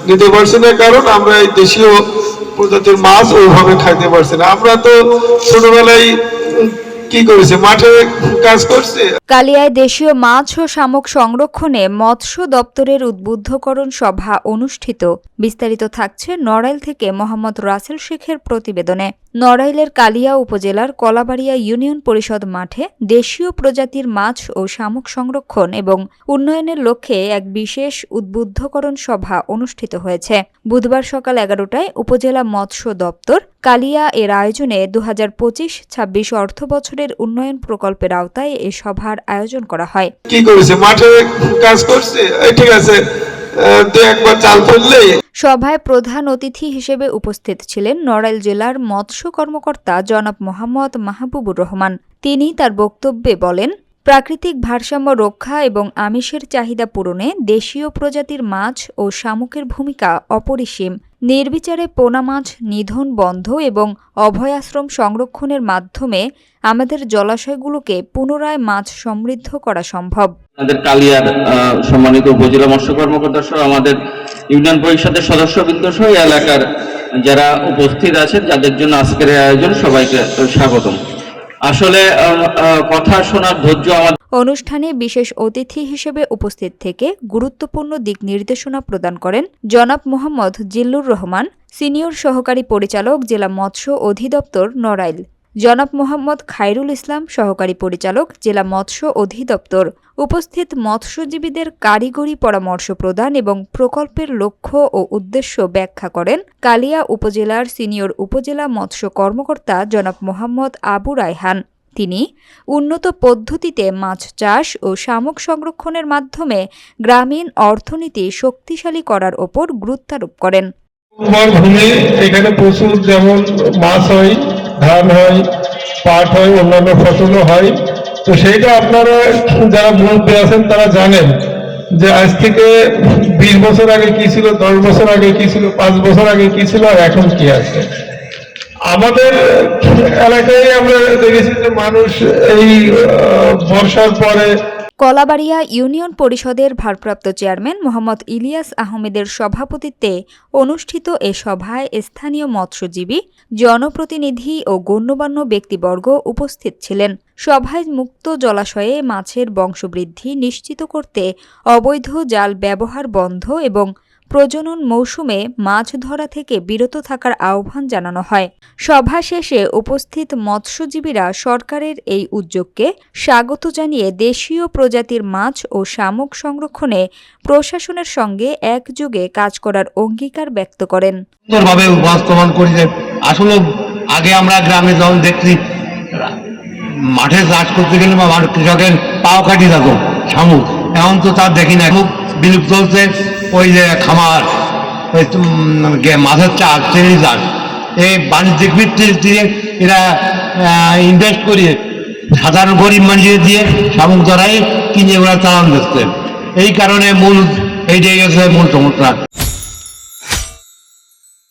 নিতে পারছি না, কারণ আমরা এই দেশীয় প্রজাতির মাছ ওইভাবে খাইতে পারছি না। আমরা তো ছোটবেলায় কি করেছে, মাঠে কাজ করছে। কালিয়ায় দেশীয় মাছ ও শামুক সংরক্ষণে মৎস্য দপ্তরের উদ্বুদ্ধকরণ সভা অনুষ্ঠিত। বিস্তারিত থাকছে নড়াইল থেকে মোহাম্মদ রাসেল শেখের প্রতিবেদনে। নড়াইলের কালিয়া উপজেলার কলাবাড়িয়া ইউনিয়ন পরিষদ মাঠে দেশীয় প্রজাতির মাছ ও শামুক সংরক্ষণ এবং উন্নয়নের লক্ষ্যে এক বিশেষ উদ্বুদ্ধকরণ সভা অনুষ্ঠিত হয়েছে। বুধবার সকাল 11টায় উপজেলা মৎস্য দপ্তর কালিয়া এর আয়োজনে 2025-26 অর্থ বছরের উন্নয়ন প্রকল্পের আওতায় এ সভার আয়োজন করা হয়। কি করেছে, মাঠে কাজ করছে, ঠিক আছে, একবার চাল ফেললেই। সভায় প্রধান অতিথি হিসেবে উপস্থিত ছিলেন নড়াইল জেলার মৎস্য কর্মকর্তা জনাব মোহাম্মদ মাহবুবুর রহমান। তিনি তার বক্তব্যে বলেন, প্রাকৃতিক ভারসাম্য রক্ষা এবং আমিষের চাহিদা পূরণে দেশীয় প্রজাতির মাছ ও শামুকের ভূমিকা অপরিসীম। নির্বিচারে পোনা মাছ নিধন বন্ধ এবং অভয়াশ্রম সংরক্ষণের মাধ্যমে আমাদের জলাশয়গুলোকে পুনরায় মাছ সমৃদ্ধ করা সম্ভব। আমাদের কালিয়ার সম্মানিত উপজেলা মৎস্য কর্মকর্তা সহ আমাদের ইউনিয়ন পরিষদের সদস্যবৃন্দ সহ এলাকার যারা উপস্থিত আছেন, যাদের জন্য আজকের আয়োজন, সবাইকে স্বাগতম। আসলে কথা শোনার ধৈর্য আমাদের। অনুষ্ঠানে বিশেষ অতিথি হিসেবে উপস্থিত থেকে গুরুত্বপূর্ণ দিক নির্দেশনা প্রদান করেন জনাব মোহাম্মদ জিল্লুর রহমান, সিনিয়র সহকারী পরিচালক, জেলা মৎস্য অধিদপ্তর নড়াইল, জনাব মোহাম্মদ খায়রুল ইসলাম, সহকারী পরিচালক, জেলা মৎস্য অধিদপ্তর। উপস্থিত মৎস্যজীবীদের কারিগরি পরামর্শ প্রদান এবং প্রকল্পের লক্ষ্য ও উদ্দেশ্য ব্যাখ্যা করেন কালিয়া উপজেলার সিনিয়র উপজেলা মৎস্য কর্মকর্তা জনাব মোহাম্মদ আবু রায়হান। তিনি উন্নত পদ্ধতিতে মাছ চাষ ও শামুক সংরক্ষণের মাধ্যমে গ্রামীণ অর্থনীতি শক্তিশালী করার ওপর গুরুত্বারোপ করেন। এখানে প্রচুর যেমন মাছ হয়, ধান হয়, পাট হয়, অন্যান্য ফসলও হয়। তো সেইটা আপনারা যারা মুরব্বী আছেন তারা জানেন যে আজ থেকে 20 বছর আগে কি ছিল, 10 বছর আগে কি ছিল, 5 বছর আগে কি ছিল, আর এখন কি আছে। আমাদের এলাকায় আমরা দেখেছি যে মানুষ এই বর্ষার পরে। কলাবাড়িয়া ইউনিয়ন পরিষদের ভারপ্রাপ্ত চেয়ারম্যান মোহাম্মদ ইলিয়াস আহমেদের সভাপতিত্বে অনুষ্ঠিত এ সভায় স্থানীয় মৎস্যজীবী, জনপ্রতিনিধি ও গণ্যমান্য ব্যক্তিবর্গ উপস্থিত ছিলেন। সভায় মুক্ত জলাশয়ে মাছের বংশবৃদ্ধি নিশ্চিত করতে অবৈধ জাল ব্যবহার বন্ধ এবং প্রজনন মৌসুমে মাছ ধরা থেকে বিরত থাকার আহ্বান জানানো হয়। সভা শেষে উপস্থিত মৎস্যজীবীরা সরকারের এই উদ্যোগকে স্বাগত জানিয়ে দেশীয় প্রজাতির মাছ ও শামুক সংরক্ষণে প্রশাসনের সঙ্গে একযোগে কাজ করার অঙ্গীকার ব্যক্ত করেন। সুন্দরভাবে বাস্তবায়ন করি যে আসলে আগে আমরা গ্রামে যখন দেখছি মাঠে চাষ করতে গেলে বা কৃষকের পাও কাটি থাকো শামুক, এখন তো তার দেখি না, খুব বিলুপ্ত হচ্ছে। ওই যে খামার, ওই মাছের চাষ, চিংড়ি চাষ, এই বাণিজ্যিক ভিত্তিতে এরা ইনভেস্ট করিয়ে সাধারণ গরিব মানুষের দিয়ে শামুক ধরাই কিনে ওরা চালান দিচ্ছে। এই কারণে এইটাই হচ্ছে মূল সমস্যা।